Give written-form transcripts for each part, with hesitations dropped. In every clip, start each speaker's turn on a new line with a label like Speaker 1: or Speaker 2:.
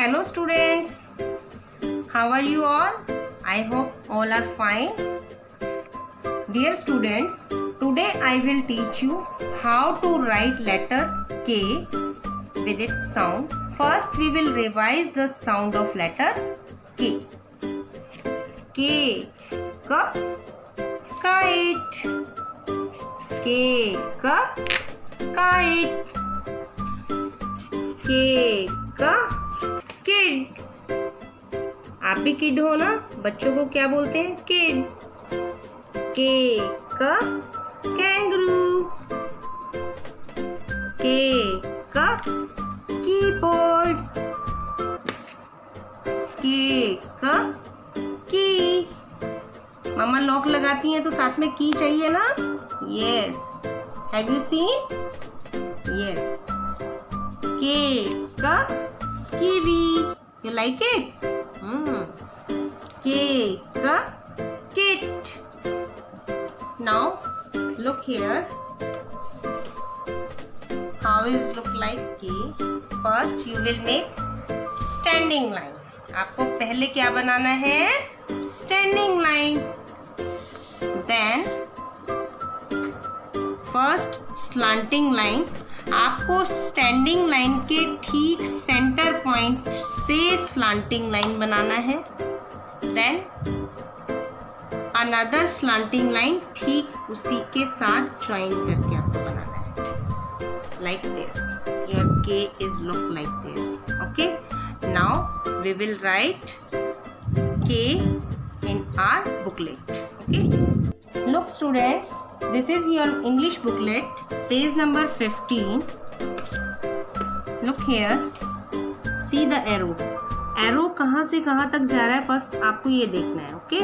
Speaker 1: Hello students, how are you all? I hope all are fine. Dear students, today I will teach you how to write letter K with its sound. First we will revise the sound of letter K. K, kite. K, kite. K, kid. आप भी kid हो ना, बच्चों को क्या बोलते हैं? Kid. के कैंगरू. के कीबोर्ड. के की. मम्मा लॉक लगाती हैं तो साथ में की चाहिए ना? Yes. Have you seen? Yes. के kiwi. You like it? K kit. Now look here. How is look like K? First you will make standing line. आपको पहले क्या बनाना है? Standing line. Then first slanting line. आपको standing line के ठीक centre point से slanting line बनाना है. देन अनदर स्लांटिंग लाइन ठीक उसी के साथ ज्वाइन करके आपको बनाना है. Like this. Your K is look like this. Okay. Now we will write K in our booklet. Okay. Look students, this is your English booklet, page number 15. Look here, see the arrow. Arrow कहाँ से कहाँ तक जा रहा है first आपको ये देखना है. Okay.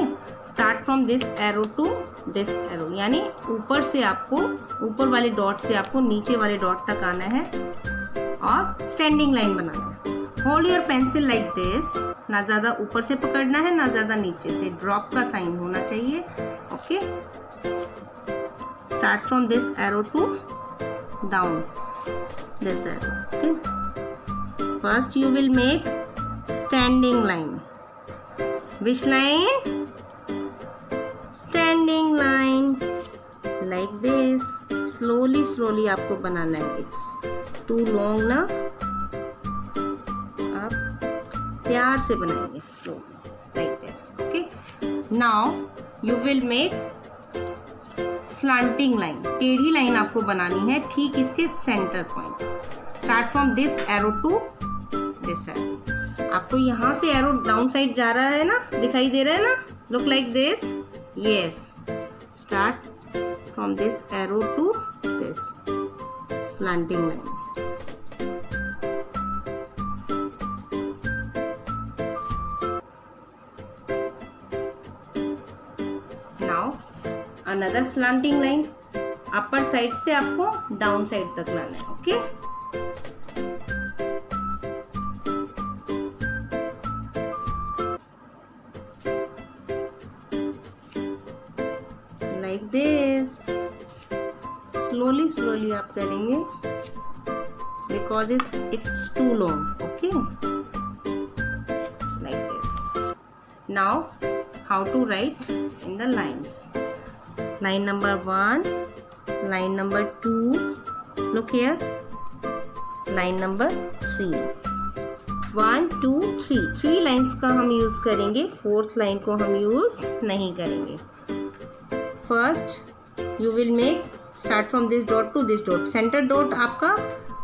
Speaker 1: Start from this arrow to this arrow, यानी ऊपर से आपको ऊपर वाले डॉट से आपको नीचे वाले डॉट तक आना है और स्टैंडिंग लाइन बनाना है. Hold your pencil like this. ना ज़्यादा ऊपर से पकड़ना है ना ज़्यादा नीचे से. ड्रॉप का साइन होना चाहिए. Okay. Start from this arrow to down this arrow. Okay. First you will make standing line. Which line? Standing line. Like this. Slowly आपको बनाना है. It's too long ना. आप प्यार से बनाएंगे. Slowly. Like this. Okay. Now you will make slanting line. टेढ़ी line आपको बनानी है ठीक इसके centre point. Start from this arrow to this arrow. आपको यहाँ से एरो डाउन साइड जा रहा है ना, दिखाई दे रहा है ना? Look like this. Yes. Start from this arrow to this slanting line. Now another slanting line. Upper side से आपको डाउन साइड तक लाना है. ओके. Like this. स्लोली आप करेंगे because it's too long. Okay. Like this. Now how to write in the lines. Line number 1, line number 2, look here, line number 3. 1 2 3 3 lines का हम use करेंगे. फोर्थ लाइन को हम यूज नहीं करेंगे. First you will make start from this dot to this dot. Centre dot आपका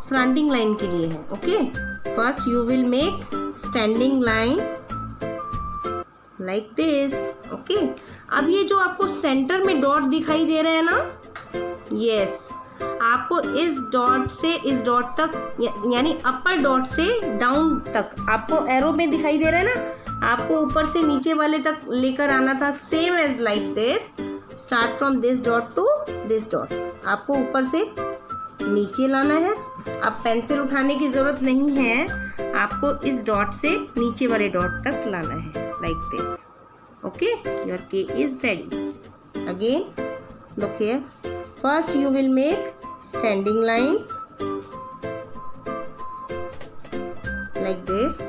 Speaker 1: slanting line के लिए है. Okay. First you will make standing line like this. Okay. अब ये जो आपको सेंटर में डॉट दिखाई दे रहे हैं ना, यस, आपको इस डॉट से इस डॉट तक यानी अपर डॉट से डाउन तक आपको एरो में दिखाई दे रहा है ना, आपको ऊपर से नीचे वाले तक लेकर आना था. Same as like this. Start from this dot to this dot. आपको ऊपर से नीचे लाना है. अब पेंसिल उठाने की जरूरत नहीं है. आपको इस डॉट से नीचे वाले डॉट तक लाना है. Like this. Okay, your K is ready. Again, look here. First you will make standing line like this.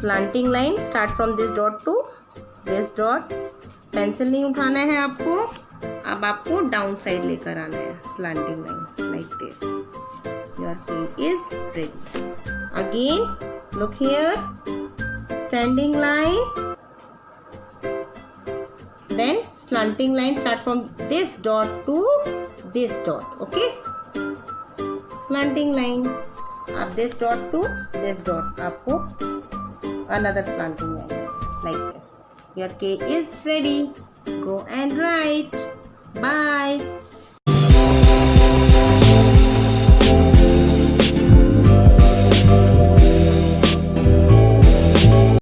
Speaker 1: slanting line start from this dot to this dot. Pencil नहीं उठाना है आपको, अब आपको डाउन साइड लेकर आना है. Slanting line like this. Your cake is ready. Again, look here. Standing line. Then slanting line start from this dot to this dot. Okay. Slanting line. अब this dot to this dot. आपको another slanting line like this. Your cake is ready. Go and write. Bye.